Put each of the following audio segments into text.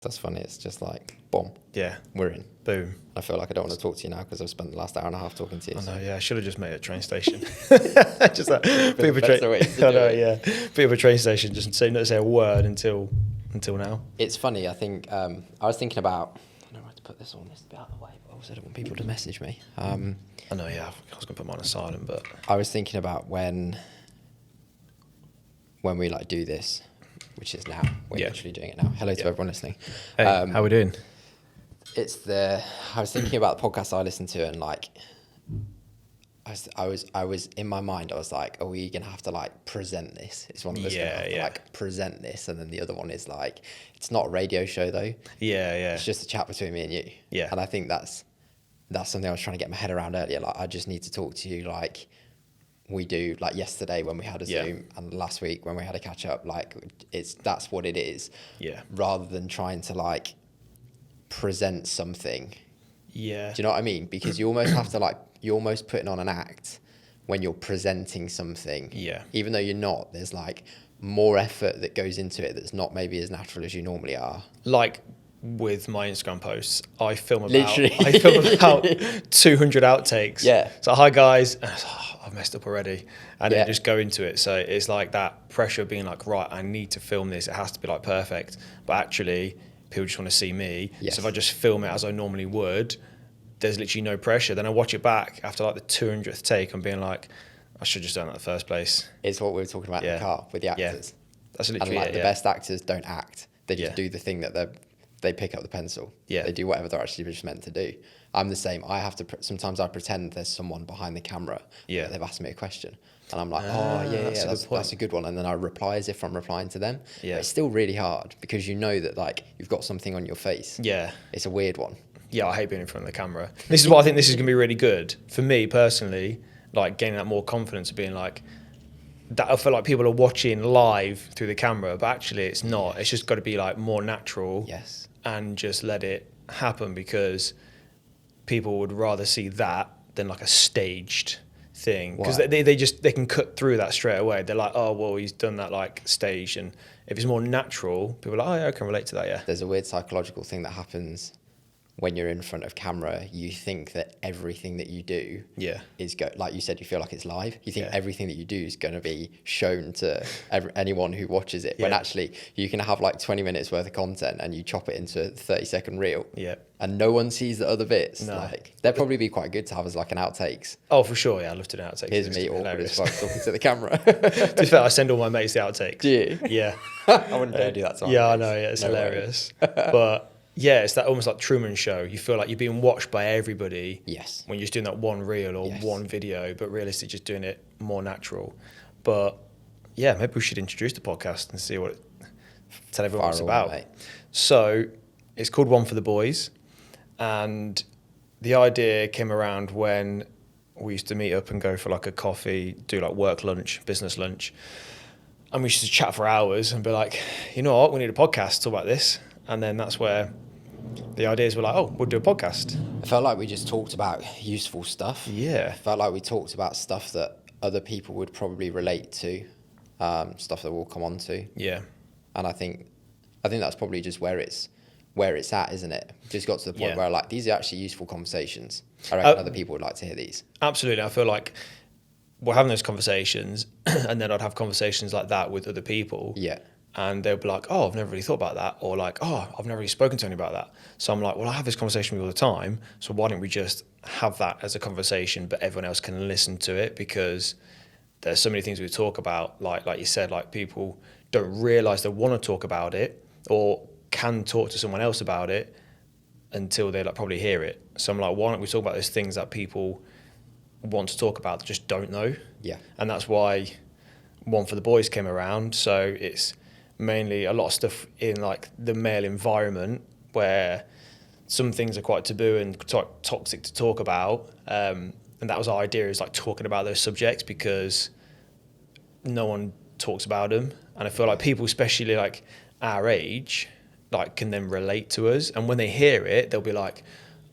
That's funny. It's just like, boom, Yeah, we're in. boom. I feel like I don't want to talk to you now because I've spent the last hour and a half talking to you. I so- know, yeah, I should have just made a train station. Just that bit of a better train. way to I do know, it. yeah, bit of a train station. Just not say a word until now. It's funny. I think I was thinking about. I don't know where to put this on. This to be out of the way, but I also don't want people to message me. I know, yeah. I was gonna put mine on silent, but I was thinking about when we like do this, which is now. We're Yeah. actually doing it now. Hello to Yeah. everyone listening. hey, how we doing? I was thinking about the podcast I listened to, and like, I was in my mind. I was like, are we gonna have to like present this? It's one of us gonna have to like present this, and then the other one is like, it's not a radio show though. Yeah. It's just a chat between me and you. Yeah. And I think that's something I was trying to get my head around earlier. Like, I just need to talk to you like we do, like yesterday when we had a Yeah. Zoom, and last week when we had a catch up. Like, that's what it is. Yeah. Rather than trying to like present something. Yeah. Do you know what I mean? Because you almost have to like, you're almost putting on an act when you're presenting something. Yeah. Even though you're not, there's like more effort that goes into it that's not maybe as natural as you normally are. Like with my Instagram posts, I film about Literally. 200 outtakes. Yeah. So hi guys, and I've messed up already, and Yeah. then just go into it. So it's like that pressure of being like, right, I need to film this. It has to be like perfect. But actually, people just want to see me. Yes. So if I just film it as I normally would, there's literally no pressure. Then I watch it back after like the 200th take and being like, I should have just done that in the first place. It's what we were talking about in Yeah. the car with the Yeah. actors. That's And literally like it. the Yeah. best actors don't act. They just Yeah. do the thing that they pick up the pencil. Yeah. They do whatever they're actually just meant to do. I'm the same. I have to, sometimes I pretend there's someone behind the camera. Yeah. They've asked me a question. And I'm like, Ah, oh, yeah, that's a good point. that's a good one. And then I reply as if I'm replying to them. Yeah. But it's still really hard because you know that like you've got something on your face. Yeah. It's a weird one. Yeah, I hate being in front of the camera. This is what I think this is going to be really good for me personally, like gaining that more confidence of being like, that I feel like people are watching live through the camera, but actually it's not. It's just got to be like more natural. Yes. And just let it happen, because people would rather see that than like a staged thing, because Why? they can cut through that straight away. They're like, oh well, he's done that like stage, and if it's more natural, people are like, oh yeah, I can relate to that. Yeah. There's a weird psychological thing that happens when you're in front of camera. You think that everything that you do Yeah. is like you said, you feel like it's live. You think Yeah. everything that you do is going to be shown to anyone who watches it, when Yeah. actually you can have like 20 minutes worth of content and you chop it into a 30-second reel, Yeah. and no one sees the other bits. No. Like, that'd probably be quite good to have as like an outtakes. Oh, for sure. Yeah, I love to do outtakes. Here's It's me awkward as hilarious. fuck talking to the camera. To be fair, I send all my mates the outtakes. Do you? Yeah. I wouldn't dare do that to my Yeah, I mates. know. Yeah, it's No way. hilarious. But yeah, it's that almost like Truman Show. You feel like you're being watched by everybody Yes. when you're just doing that one reel or Yes. one video, but realistically just doing it more natural. But yeah, maybe we should introduce the podcast and see tell everyone what it's Fire away, about. mate. So it's called One for the Boys, and the idea came around when we used to meet up and go for like a coffee, do like work lunch, business lunch, and we used to chat for hours and be like, you know what, we need a podcast to talk about this. And then that's where the ideas were like, oh, we'll do a podcast. I felt like we just talked about useful stuff. Yeah. I felt like we talked about stuff that other people would probably relate to, stuff that we'll come on to. Yeah. And I think that's probably just where it's at, isn't it? Just got to the point Yeah. where like, these are actually useful conversations. I reckon Uh, other people would like to hear these. Absolutely. I feel like we're having those conversations and then I'd have conversations like that with other people. Yeah. And they'll be like, oh, I've never really thought about that. Or like, oh, I've never really spoken to anyone about that. So I'm like, well, I have this conversation with you all the time. So why don't we just have that as a conversation, but everyone else can listen to it? Because there's so many things we talk about. Like you said, like people don't realise they want to talk about it or can talk to someone else about it until they like probably hear it. So I'm like, why don't we talk about those things that people want to talk about that just don't know? Yeah. And that's why One for the Boys came around. So it's mainly a lot of stuff in like the male environment where some things are quite taboo and toxic to talk about. And that was our idea, is like talking about those subjects because no one talks about them. And I feel like people, especially like our age, like can then relate to us. And when they hear it, they'll be like,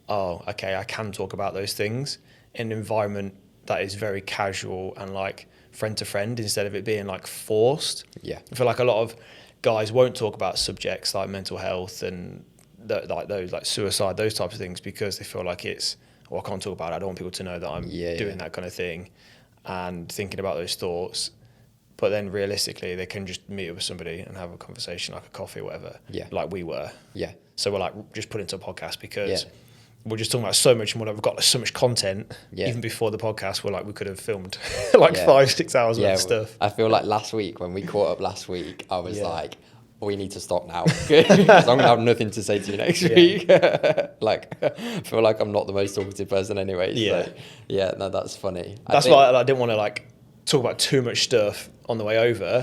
oh, okay, I can talk about those things in an environment that is very casual and like friend to friend instead of it being like forced. Yeah. I feel like a lot of guys won't talk about subjects like mental health and like those, like suicide, those types of things, because they feel like it's, I can't talk about it. I don't want people to know that I'm doing that kind of thing and thinking about those thoughts. But then realistically, they can just meet up with somebody and have a conversation, like a coffee or whatever, like we were. Yeah. So we're like, just put it into a podcast because we're just talking about so much more. We've got like, so much content. Even before the podcast, we're like, we could have filmed like 5-6 hours worth of stuff. I feel like last week, when we caught up last week, I was like, we need to stop now because I'm going to have nothing to say to you next week. Like, I feel like I'm not the most talkative person anyway. So, no, that's funny. That's why I didn't want to like talk about too much stuff on the way over.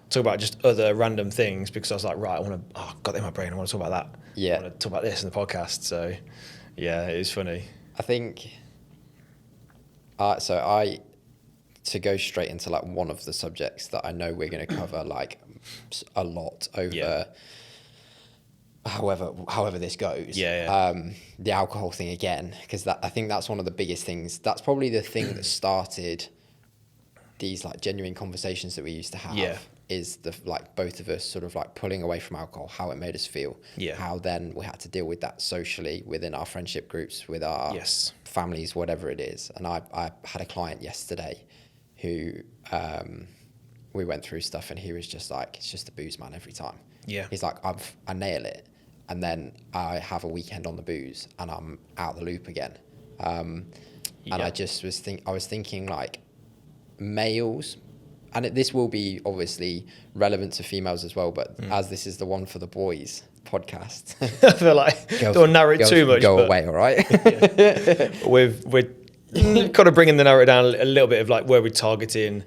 Talk about just other random things, because I was like, right, I want to, got that in my brain. I want to talk about that. I want to talk about this in the podcast. So, yeah, it is funny. I think, to go straight into like one of the subjects that I know we're going to cover like a lot over however this goes. The alcohol thing again, because I think that's one of the biggest things. That's probably the thing that started these like genuine conversations that we used to have. Is the like both of us sort of like pulling away from alcohol, how it made us feel, how then we had to deal with that socially within our friendship groups, with our families, whatever it is. And I had a client yesterday who we went through stuff, and he was just like, it's just the booze, man, every time. He's like, I nail it, and then I have a weekend on the booze and I'm out the loop again. And I just was thinking like, males, and this will be obviously relevant to females as well, but as this is the one for the boys podcast, I feel like don't narrow it too much. Go away, all right? We're kind of bringing the narrow down a little bit of like where we're targeting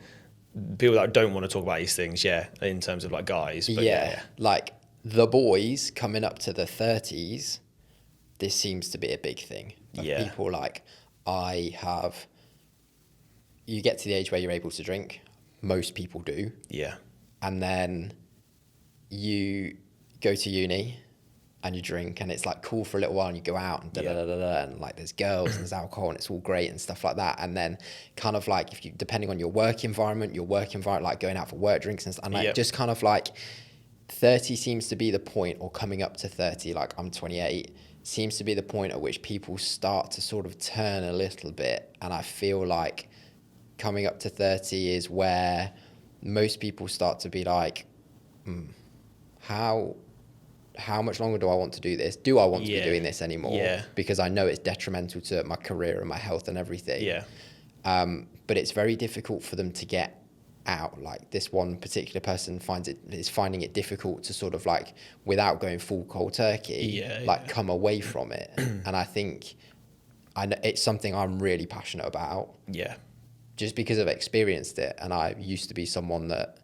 people that don't want to talk about these things, in terms of like guys. But like the boys coming up to the 30s, this seems to be a big thing. People like, you get to the age where you're able to drink. Most people do. And then you go to uni and you drink, and it's like cool for a little while, and you go out and and like there's girls and there's alcohol and it's all great and stuff like that. And then kind of like, if you, depending on your work environment, like going out for work drinks and stuff, and like just kind of like 30 seems to be the point, or coming up to 30, like I'm 28, seems to be the point at which people start to sort of turn a little bit. And I feel like coming up to 30 is where most people start to be like, how much longer do I want to do this? Do I want to be doing this anymore? Because I know it's detrimental to my career and my health and everything. But it's very difficult for them to get out. Like this one particular person is finding it difficult to sort of like, without going full cold turkey, come away from it. And I think it's something I'm really passionate about. Just because I've experienced it, and I used to be someone that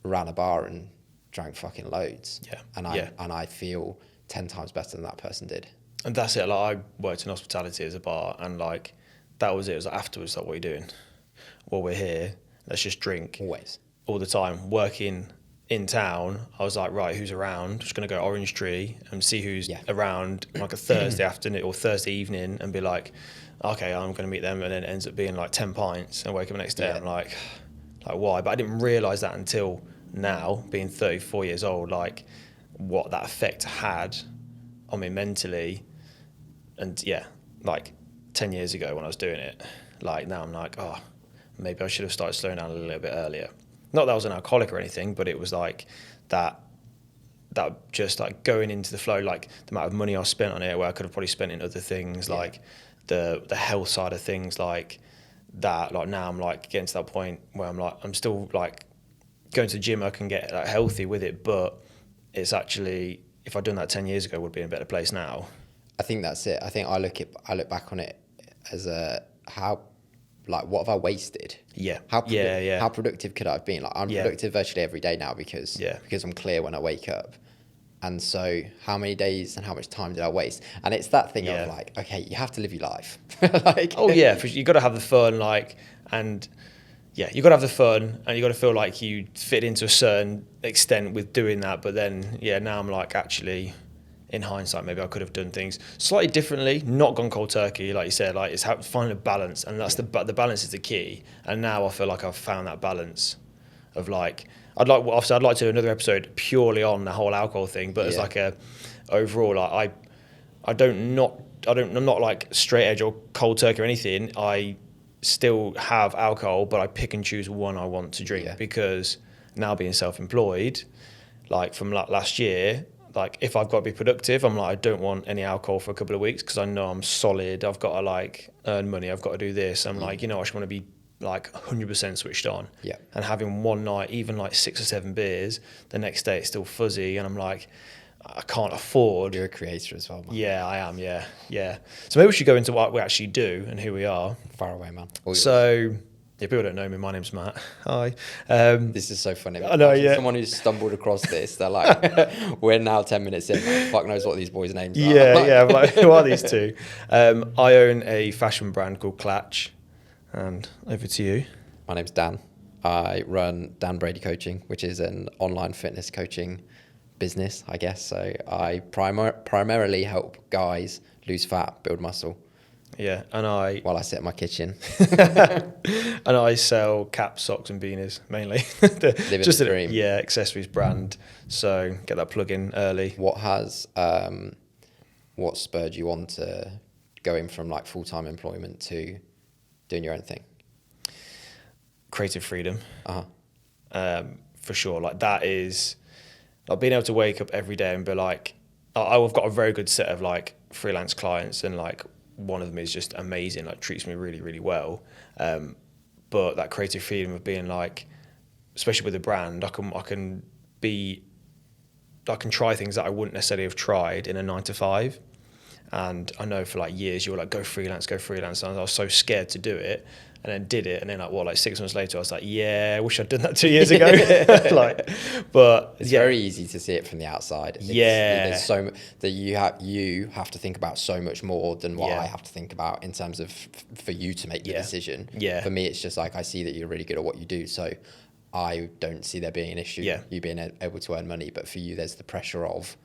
ran a bar and drank fucking loads. And I feel 10 times better than that person did. And that's it. Like I worked in hospitality as a bar, and like that was it. It was like afterwards, like, what are you doing? Well, we're here. Let's just drink. Always. All the time. Working in town, I was like, right, who's around? Just going to go Orange Tree and see who's around like a Thursday afternoon or Thursday evening, and be like, okay, I'm going to meet them. And then it ends up being like 10 pints, and wake up the next day, I'm like why? But I didn't realise that until now, being 34 years old, like what that effect had on me mentally. And like 10 years ago when I was doing it, like now I'm like, maybe I should have started slowing down a little bit earlier. Not that I was an alcoholic or anything, but it was like that just like going into the flow, like the amount of money I spent on it, where I could have probably spent in other things, like the health side of things, like that. Like now I'm like getting to that point where I'm like, I'm still like going to the gym, I can get like healthy with it, but it's actually, if I'd done that 10 years ago, would be in a better place now. I think that's it. I think I look back on it as what have I wasted? How productive could I have been? Like I'm productive virtually every day now because I'm clear when I wake up. And so how many days and how much time did I waste? And it's that thing of like, okay, you have to live your life. Like, you got to have the fun, like, and you got to have the fun, and you got to feel like you fit into a certain extent with doing that. But then, now I'm like, actually, in hindsight, maybe I could have done things slightly differently, not gone cold turkey, like you said. Like, it's finding a balance, and that's the balance is the key. And now I feel like I've found that balance of like, I'd like to do another episode purely on the whole alcohol thing, but as like overall, like I'm not like straight edge or cold turkey or anything. I still have alcohol, but I pick and choose one I want to drink because now being self-employed, like from last year, like if I've got to be productive, I'm like, I don't want any alcohol for a couple of weeks because I know I'm solid. I've got to like earn money. I've got to do this. I'm like, I just want to be like 100% switched on. Yeah. And having one night, even like 6 or 7 beers, the next day it's still fuzzy, and I'm like, I can't afford. You're a creator as well, man. Yeah, I am. Yeah. So maybe we should go into what we actually do and who we are. Far away, man. So, if people don't know me, my name's Matt. Hi. This is so funny. I know, yeah. Someone who's stumbled across this, they're like, we're now 10 minutes in. Like, fuck knows what these boys' names are. Yeah. I'm like, who are these two? I own a fashion brand called Clatch. And over to you. My name's Dan. I run Dan Brady Coaching, which is an online fitness coaching business, I guess. So I primarily help guys lose fat, build muscle. Yeah, while I sit in my kitchen. And I sell caps, socks, and beanies mainly. Living the dream. Yeah, accessories brand. So get that plug in early. What spurred you on to going from like full-time employment to doing your own thing? Creative freedom. For sure. Like that is like being able to wake up every day and be like, I've got a very good set of like freelance clients, and like one of them is just amazing, like treats me really, really well. But that creative freedom of being like, especially with a brand, I can try things that I wouldn't necessarily have tried in a 9-to-5. And I know for like years you were like, go freelance. And I was so scared to do it, and then did it. And then like 6 months later, I was like, yeah, I wish I'd done that 2 years ago. But it's very easy to see it from the outside. There's so much that you have to think about so much more than what I have to think about in terms of for you to make the decision. Yeah. For me, it's just like, I see that you're really good at what you do. So I don't see there being an issue, you being able to earn money. But for you, there's the pressure of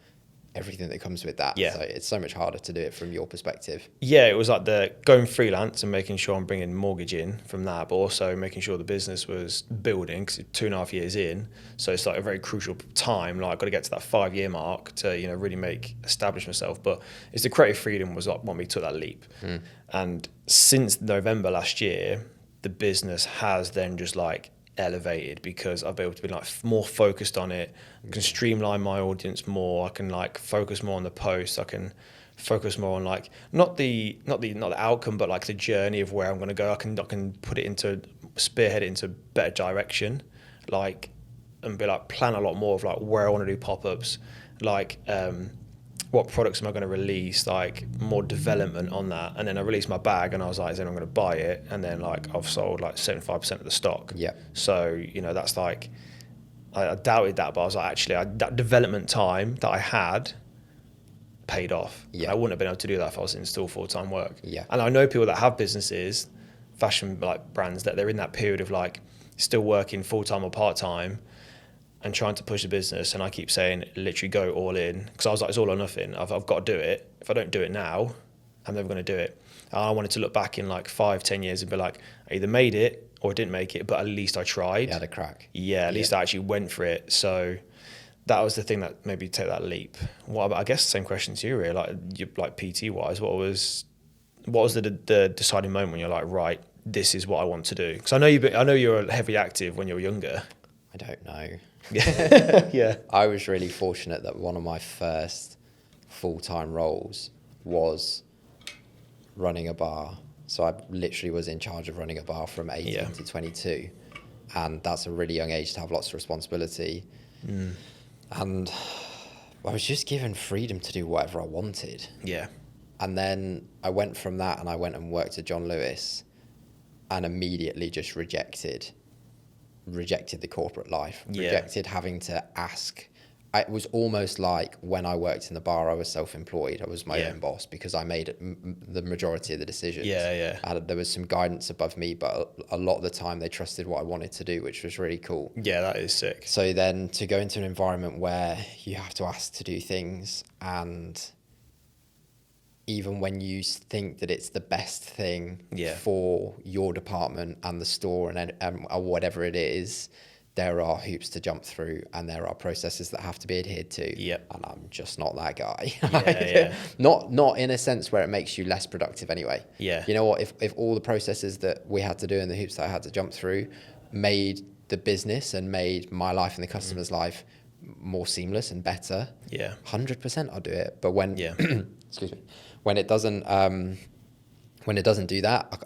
everything that comes with that. Yeah. So it's so much harder to do it from your perspective. Yeah, it was like the going freelance and making sure I'm bringing mortgage in from that, but also making sure the business was building, because it's 2.5 years in. So it's like a very crucial time. Like I've got to get to that 5-year mark to, really establish myself. But it's the creative freedom was like when we took that leap. And since November last year, the business has then just like elevated, because I've been able to be like more focused on it. I can streamline my audience more. I can like focus more on the posts. I can focus more on like not the outcome, but like the journey of where I'm going to go. I can spearhead it into a better direction, like, and be like plan a lot more of like where I want to do pop-ups, like what products am I going to release, like more development on that. And then I released my bag and I was like, then I'm going to buy it. And then like I've sold like 75% of the stock. Yeah. So, that's like, I doubted that, but I was like, actually, that development time that I had paid off. Yeah. I wouldn't have been able to do that if I was in still full-time work. Yeah. And I know people that have businesses, fashion like brands, that they're in that period of like still working full-time or part-time and trying to push the business. And I keep saying, literally go all in, because I was like, it's all or nothing. I've got to do it. If I don't do it now, I'm never going to do it. And I wanted to look back in like 5-10 years and be like, I either made it or I didn't make it, but at least I tried. You had a crack. Yeah, at least I actually went for it. So that was the thing that made me take that leap. What about, I guess the same question to you, really, like PT wise, what was the deciding moment when you're like, right, this is what I want to do? Because I know you're heavy active when you were younger. I don't know. Yeah. I was really fortunate that one of my first full-time roles was running a bar. So I literally was in charge of running a bar from 18 to 22. And that's a really young age to have lots of responsibility. And I was just given freedom to do whatever I wanted. Yeah. And then I went from that and I went and worked at John Lewis and immediately just rejected the corporate life, rejected having to ask. It was almost like when I worked in the bar, I was self-employed. I was my own boss because I made the majority of the decisions. There was some guidance above me, but a lot of the time they trusted what I wanted to do, which was really cool. Yeah, that is sick. So then to go into an environment where you have to ask to do things, and even when you think that it's the best thing for your department and the store and whatever it is, there are hoops to jump through and there are processes that have to be adhered to. Yep. And I'm just not that guy. Yeah. Not in a sense where it makes you less productive anyway. Yeah. You know what? If all the processes that we had to do and the hoops that I had to jump through made the business and made my life and the customer's life more seamless and better, 100% I'll do it. But when excuse me, when it doesn't do that,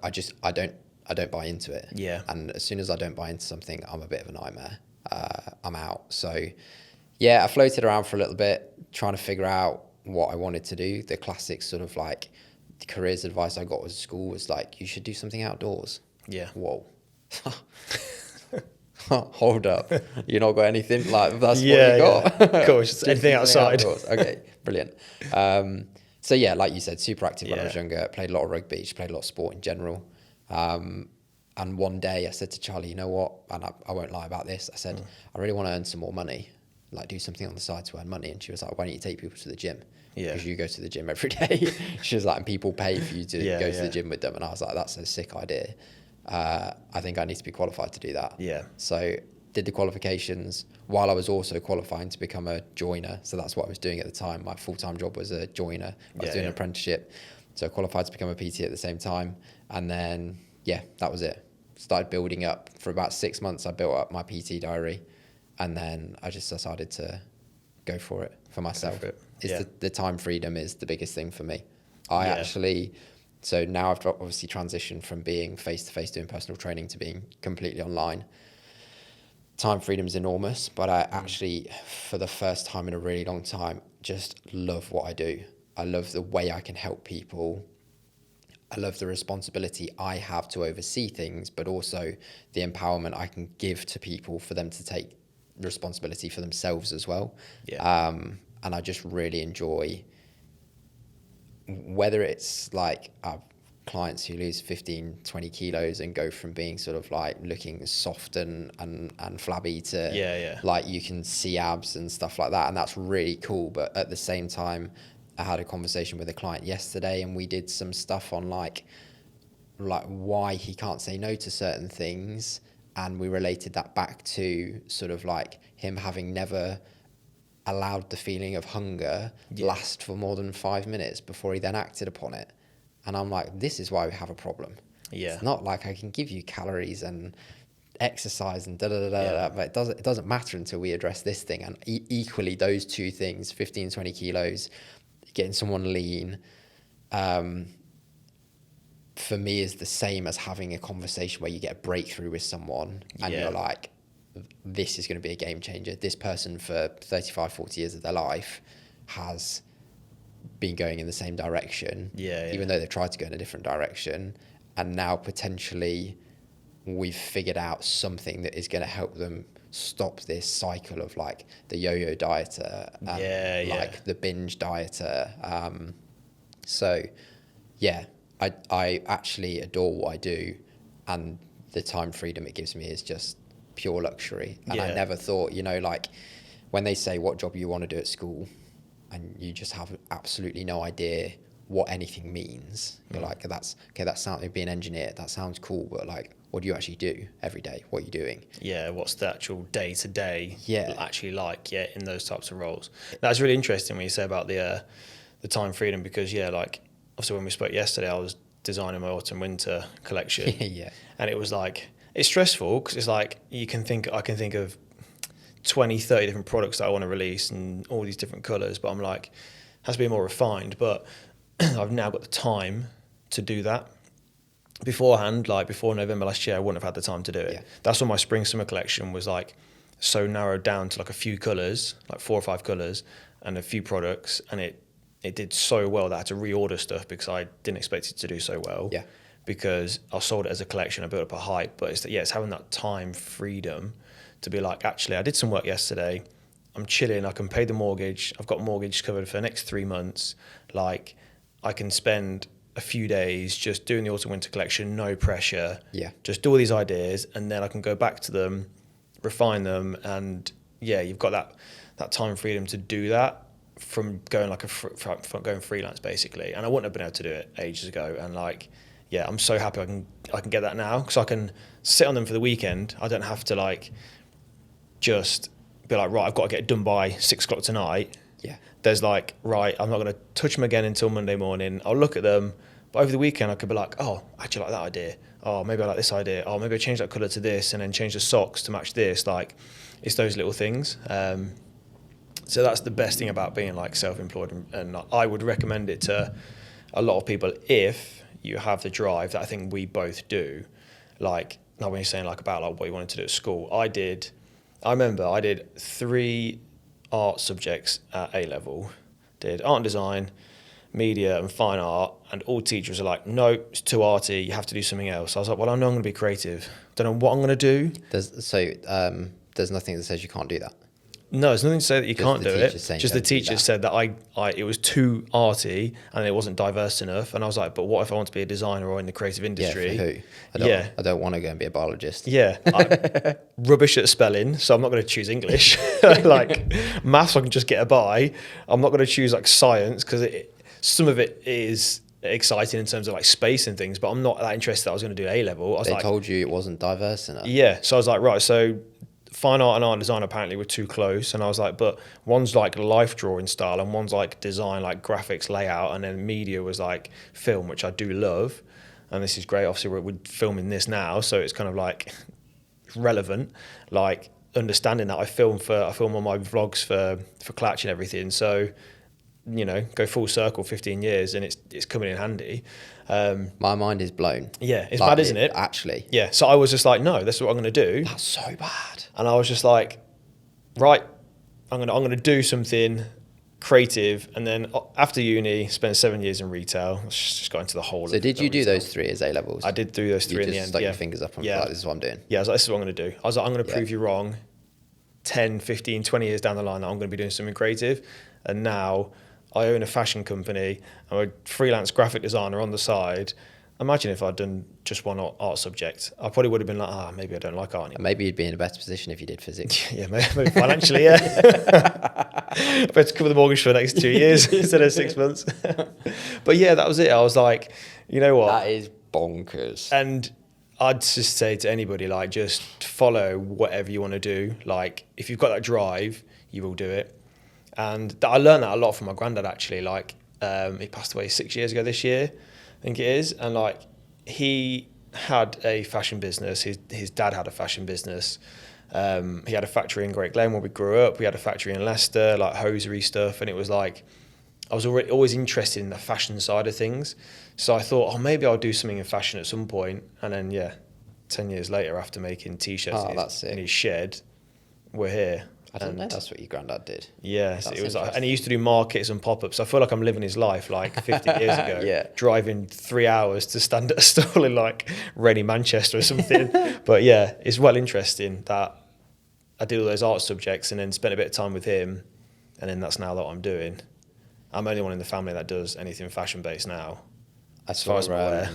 I don't buy into it. Yeah. And as soon as I don't buy into something, I'm a bit of a nightmare. I'm out. So yeah, I floated around for a little bit trying to figure out what I wanted to do. The classic sort of like careers advice I got at school was like, you should do something outdoors. Yeah. Whoa. Hold up. You not got anything? Like, that's what you got? Yeah. Of course, just anything outside. Outdoors. Okay, brilliant. So yeah, like you said, super active when I was younger, played a lot of rugby, just played a lot of sport in general. And one day I said to Charlie, you know what, and I won't lie about this, I said, I really want to earn some more money, like do something on the side to earn money. And she was like, why don't you take people to the gym? Because you go to the gym every day. She was like, and people pay for you to go to the gym with them. And I was like, that's a sick idea. I think I need to be qualified to do that. Yeah. So did the qualifications while I was also qualifying to become a joiner. So that's what I was doing at the time. My full-time job was a joiner. I was doing an apprenticeship. So I qualified to become a PT at the same time. And then, that was it. Started building up. For about 6 months, I built up my PT diary. And then I just decided to go for it for myself. The time freedom is the biggest thing for me. So now I've obviously transitioned from being face-to-face doing personal training to being completely online. Time freedom is enormous, but I actually, for the first time in a really long time, just love what I do. I love the way I can help people. I love the responsibility I have to oversee things, but also the empowerment I can give to people for them to take responsibility for themselves as well. And I just really enjoy, whether it's like clients who lose 15, 20 kilos and go from being sort of like looking soft and flabby to like you can see abs and stuff like that. And that's really cool. But at the same time, I had a conversation with a client yesterday and we did some stuff on like why he can't say no to certain things. And we related that back to sort of like him having never allowed the feeling of hunger last for more than 5 minutes before he then acted upon it. And I'm like, this is why we have a problem. It's not like I can give you calories and exercise and but it doesn't matter until we address this thing. And equally, those two things, 15, 20 kilos, getting someone lean, for me is the same as having a conversation where you get a breakthrough with someone and you're like, this is going to be a game changer. This person for 35, 40 years of their life has been going in the same direction, even though they've tried to go in a different direction. And now potentially we've figured out something that is going to help them stop this cycle of like the yo-yo dieter and like the binge dieter. I actually adore what I do, and the time freedom it gives me is just pure luxury. And I never thought, like when they say what job you want to do at school and you just have absolutely no idea what anything means, you're like, that sounds, be an engineer, that sounds cool, but like, what do you actually do every day? What are you doing? What's the actual day-to-day actually like in those types of roles? That's really interesting when you say about the time freedom, because like obviously when we spoke yesterday, I was designing my autumn winter collection. And it was like, it's stressful because it's like I can think of 20, 30 different products that I want to release and all these different colours, but I'm like, it has to be more refined. But I've now got the time to do that. Beforehand, like before November last year, I wouldn't have had the time to do it. That's when my spring summer collection was like so narrowed down to like a few colours, like 4 or 5 colours and a few products, and it did so well that I had to reorder stuff because I didn't expect it to do so well. Because I sold it as a collection, I built up a hype, but it's having that time freedom to be like, actually, I did some work yesterday, I'm chilling, I can pay the mortgage, I've got mortgage covered for the next 3 months, like I can spend a few days just doing the autumn winter collection, no pressure, just do all these ideas, and then I can go back to them, refine them, and you've got that time freedom to do that from going from going freelance basically. And I wouldn't have been able to do it ages ago, and like I'm so happy I can get that now, because I can sit on them for the weekend. I don't have to like just be like, right, I've got to get it done by 6 o'clock tonight. Yeah. There's like, right, I'm not going to touch them again until Monday morning. I'll look at them, but over the weekend I could be like, oh, I actually like that idea. Oh, maybe I like this idea. Oh, maybe I change that colour to this and then change the socks to match this. Like, it's those little things. So that's the best thing about being like self-employed, and I would recommend it to a lot of people if you have the drive that I think we both do. Like, not when you're saying like about like what you wanted to do at school. I remember I did 3 art subjects at A level. Did art and design, media and fine art, and all teachers are like, no, it's too arty, you have to do something else. I was like, well, I know I'm going to be creative. Don't know what I'm going to do. There's nothing that says you can't do that. No, there's nothing to say that you can't do it. Just the don't do teacher that. said that it was too arty and it wasn't diverse enough. And I was like, but what if I want to be a designer or in the creative industry? Yeah, for who? I don't want to go and be a biologist. Yeah, rubbish at spelling, so I'm not going to choose English. Like maths, I can just get a by. I'm not going to choose like science because some of it is exciting in terms of like space and things, but I'm not that interested that I was going to do A level. They told you it wasn't diverse enough. Yeah, so I was like, right, so fine art and art and design apparently were too close, and I was like, but one's like life drawing style and one's like design, like graphics, layout, and then media was like film, which I do love, and this is great. Obviously we're filming this now, so it's kind of like relevant, like understanding that I film all my vlogs for Clutch and everything, so you know, go full circle 15 years and it's coming in handy. My mind is blown. Yeah, it's bad, isn't it? Actually. Yeah, so I was just like, no, that's what I'm going to do. That's so bad. And I was just like, right, I'm gonna do something creative, and then after uni, spent 7 years in retail. Just got into the whole. So did you do those 3 as A levels? I did do those 3 in the end. Stuck your fingers up and like, this is what I'm doing. Yeah, I was like, this is what I'm gonna do. I was like, I'm gonna prove you wrong. 10, 15, 20 years down the line, that I'm gonna be doing something creative, and now I own a fashion company. I'm a freelance graphic designer on the side. Imagine if I'd done just one art subject. I probably would have been like, maybe I don't like art anymore. Maybe you'd be in a better position if you did physics. Yeah, maybe financially, yeah. I better cover the mortgage for the next 2 years instead of 6 months. But yeah, that was it. I was like, you know what? That is bonkers. And I'd just say to anybody, like, just follow whatever you want to do. Like, if you've got that drive, you will do it. And I learned that a lot from my granddad, actually. Like, he passed away 6 years ago this year, I think it is. And like, he had a fashion business. His dad had a fashion business. He had a factory in Great Glen where we grew up. We had a factory in Leicester, like hosiery stuff. And it was like, I was always interested in the fashion side of things. So I thought, maybe I'll do something in fashion at some point. And then, 10 years later, after making T-shirts in his shed, we're here. I didn't know that's what your granddad did. Yeah, so it was like, and he used to do markets and pop-ups. I feel like I'm living his life like 50 years ago, driving 3 hours to stand at a stall in like rainy Manchester or something. But yeah, it's well interesting that I did all those art subjects and then spent a bit of time with him, and then that's now what I'm doing. I'm the only one in the family that does anything fashion-based now. As far as I'm aware.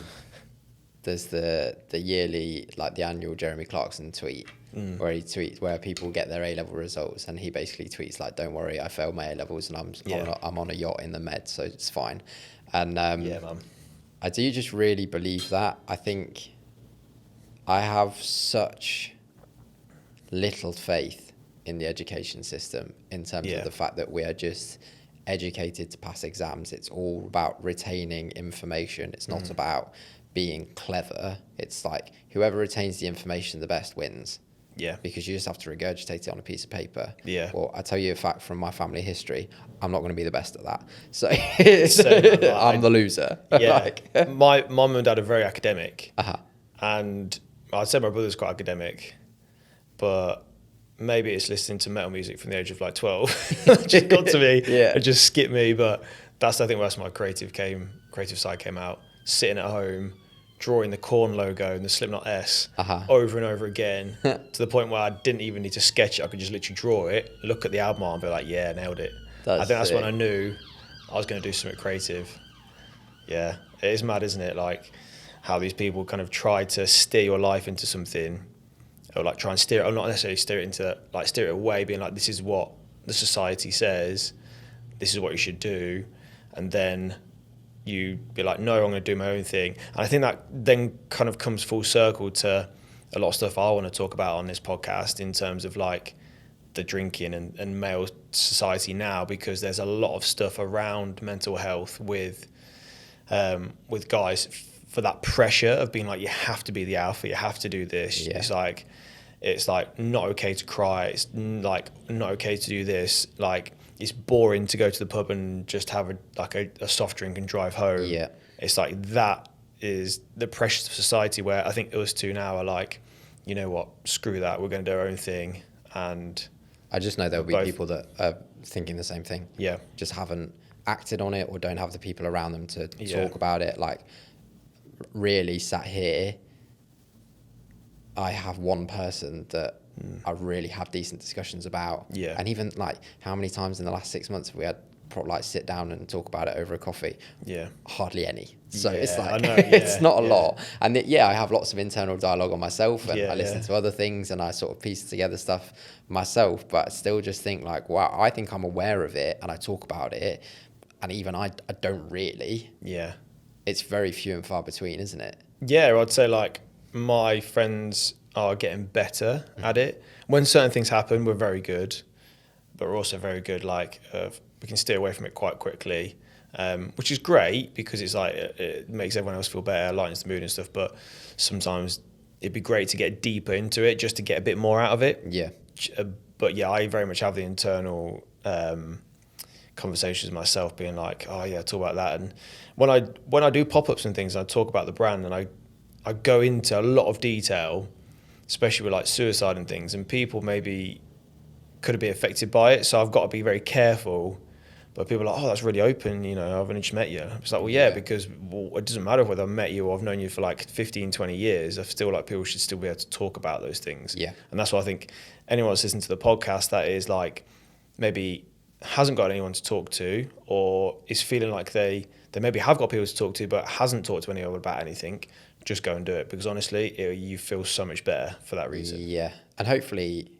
There's the yearly, like the annual Jeremy Clarkson tweet, where people get their A-level results, and he basically tweets like, "Don't worry, I failed my A-levels, and I'm on a yacht in the Med, so it's fine." And man. I do just really believe that. I think I have such little faith in the education system in terms of the fact that we are just educated to pass exams. It's all about retaining information. It's not about being clever. It's like whoever retains the information the best wins. Yeah. Because you just have to regurgitate it on a piece of paper. Yeah. Well, I tell you a fact from my family history, I'm not going to be the best at that. So I'm the loser. Yeah. My mum and dad are very academic. And I'd say my brother's quite academic, but maybe it's listening to metal music from the age of like 12. It just got to me. It just skipped me. But that's, I think, where my creative side came out. Sitting at home, drawing the Korn logo and the Slipknot S over and over again to the point where I didn't even need to sketch it. I could just literally draw it, look at the album art and be like, yeah, nailed it. I think that's when I knew I was going to do something creative. Yeah, it is mad, isn't it? Like how these people kind of try to steer your life into something, or like try and steer it, or not necessarily steer it into, like steer it away, being like, this is what the society says, this is what you should do. And then you be like, no, I'm going to do my own thing. And I think that then kind of comes full circle to a lot of stuff I want to talk about on this podcast in terms of like the drinking and male society now, because there's a lot of stuff around mental health with guys for that pressure of being like, you have to be the alpha, you have to do this. Yeah. It's like not okay to cry. It's like not okay to do this. Like it's boring to go to the pub and just have a soft drink and drive home. Yeah. It's like that is the pressures of society, where I think us two now are like, you know what, screw that, we're going to do our own thing. And I just know there'll be people that are thinking the same thing. Yeah. Just haven't acted on it or don't have the people around them to Yeah. talk about it. Like, really sat here, I have one person that I really have decent discussions about. Yeah. And even like, how many times in the last 6 months have we had like sit down and talk about it over a coffee? Yeah. Hardly any. So Yeah, it's like, I know, it's not a yeah. lot. And I have lots of internal dialogue on myself, and Yeah, I listen yeah. to other things, and I sort of piece together stuff myself, but I still just think like, wow, I think I'm aware of it and I talk about it. And even I don't really. Yeah. It's very few and far between, isn't it? Yeah, I'd say like my friends are getting better at it. When certain things happen, we're very good, but we're also very good like we can steer away from it quite quickly, which is great because it's like it makes everyone else feel better, lightens the mood and stuff. But sometimes it'd be great to get deeper into it just to get a bit more out of it. Yeah. But yeah, I very much have the internal conversations myself, being like, oh yeah, talk about that. And when I do pop-ups and things, I talk about the brand, and I go into a lot of detail, especially with like suicide and things, and people maybe could be affected by it. So I've got to be very careful. But people are like, oh, that's really open, you know, I've only just met you. It's like, well, yeah, because it doesn't matter whether I've met you or I've known you for like 15, 20 years. I feel like people should still be able to talk about those things. Yeah. And that's why I think anyone that's listening to the podcast that is like maybe hasn't got anyone to talk to, or is feeling like they maybe have got people to talk to but hasn't talked to anyone about anything, just go and do it, because honestly, you feel so much better for that reason. Yeah. And hopefully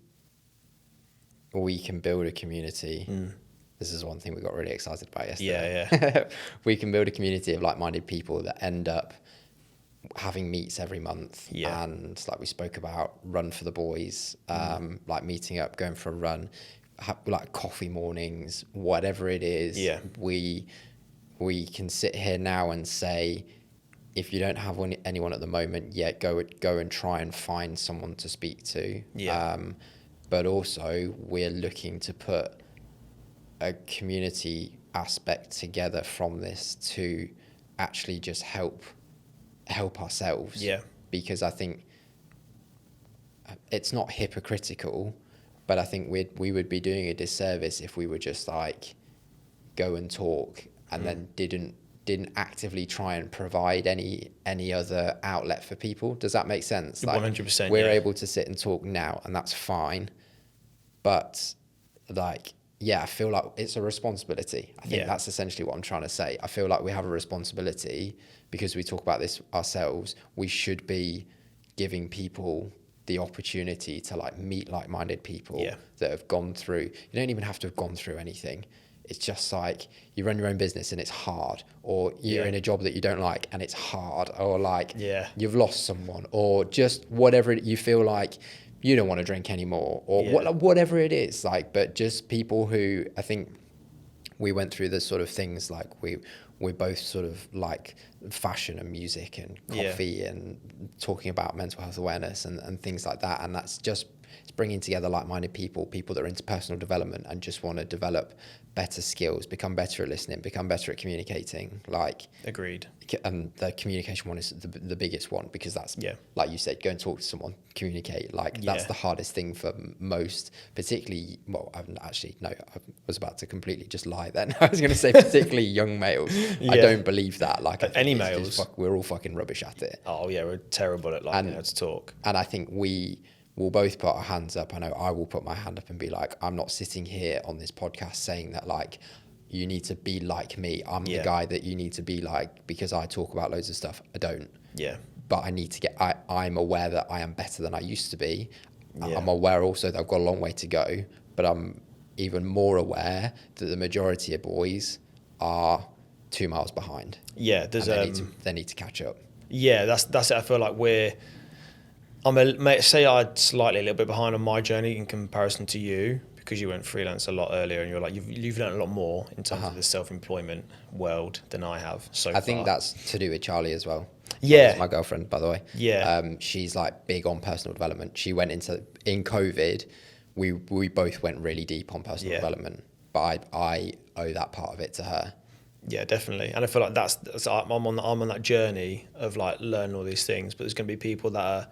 we can build a community. This is one thing we got really excited about yesterday. Yeah. We can build a community of like-minded people that end up having meets every month. Yeah. And like we spoke about, run for the boys, like meeting up, going for a run, like coffee mornings, whatever it is. Yeah. We can sit here now and say, if you don't have anyone at the moment yet, go and try and find someone to speak to. Yeah. But also we're looking to put a community aspect together from this to actually just help ourselves. Yeah. Because I think it's not hypocritical, but I think we would be doing a disservice if we were just like go and talk and then didn't actively try and provide any other outlet for people. Does that make sense? Like, 100%. we're yeah. able to sit and talk now, and that's fine. But like, yeah, I feel like it's a responsibility. I think that's essentially what I'm trying to say. I feel like we have a responsibility because we talk about this ourselves. We should be giving people the opportunity to like meet like-minded people that have gone through. You don't even have to have gone through anything. It's just like you run your own business and it's hard, or you're in a job that you don't like and it's hard, or like you've lost someone, or just whatever you feel like you don't want to drink anymore, or whatever it is. Like, but just people who, I think we went through the sort of things like we're both sort of like fashion and music and coffee and talking about mental health awareness and things like that. And that's just, it's bringing together like-minded people that are into personal development and just want to develop better skills, become better at listening, become better at communicating. Like, agreed. And the communication one is the biggest one, because that's like you said, go and talk to someone, communicate. Like that's the hardest thing for most, particularly, well, I was about to completely just lie then. I was going to say particularly young males. I don't believe that. Like any males, we're all fucking rubbish at it. Oh yeah, we're terrible at learning how to talk. And I think we will both put our hands up. I know I will put my hand up and be like, I'm not sitting here on this podcast saying that like you need to be like me. I'm the guy that you need to be like because I talk about loads of stuff. I don't. Yeah. But I need to I'm aware that I am better than I used to be. I'm aware also that I've got a long way to go, but I'm even more aware that the majority of boys are 2 miles behind. Yeah, they need to catch up. Yeah, that's it. I feel like say I'm slightly a little bit behind on my journey in comparison to you, because you went freelance a lot earlier, and you're like you've learned a lot more in terms of the self-employment world than I have so far. I think that's to do with Charlie as well. Yeah, my girlfriend, by the way. Yeah, she's like big on personal development. She went in COVID. We both went really deep on personal development, but I owe that part of it to her. Yeah, definitely. And I feel like that's I'm on that journey of like learning all these things. But there's going to be people that are,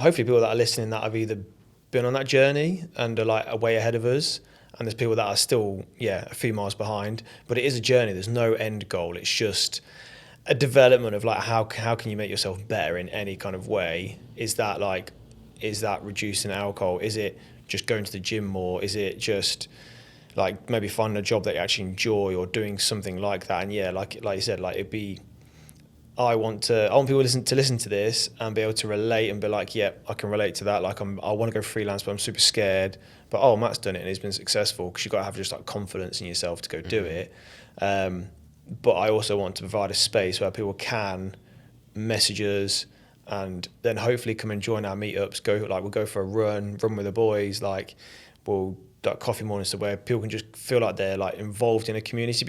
hopefully people that are listening that have either been on that journey and are like way ahead of us, and there's people that are still a few miles behind. But it is a journey. There's no end goal. It's just a development of like how can you make yourself better in any kind of way. Is that reducing alcohol? Is it just going to the gym more? Is it just like maybe finding a job that you actually enjoy, or doing something like that? And like you said, like I want people to listen to this and be able to relate and be like, yeah, I can relate to that. Like I want to go freelance, but I'm super scared. But Matt's done it and he's been successful, because you've got to have just like confidence in yourself to go do it. But I also want to provide a space where people can message us and then hopefully come and join our meetups. We'll go for a run with the boys. Like we'll like coffee mornings, where people can just feel like they're like involved in a community,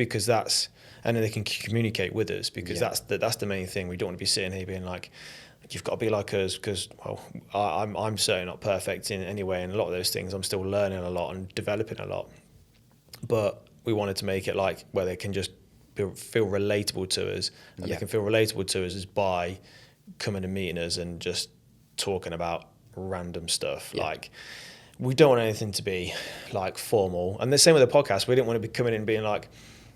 and then they can communicate with us, because that's the main thing. We don't want to be sitting here being like, you've got to be like us, because I'm certainly not perfect in any way, and a lot of those things I'm still learning a lot and developing a lot. But we wanted to make it like where they can just feel relatable to us, and they can feel relatable to us is by coming and meeting us and just talking about random stuff. Like we don't want anything to be like formal, and the same with the podcast. We didn't want to be coming in and being like,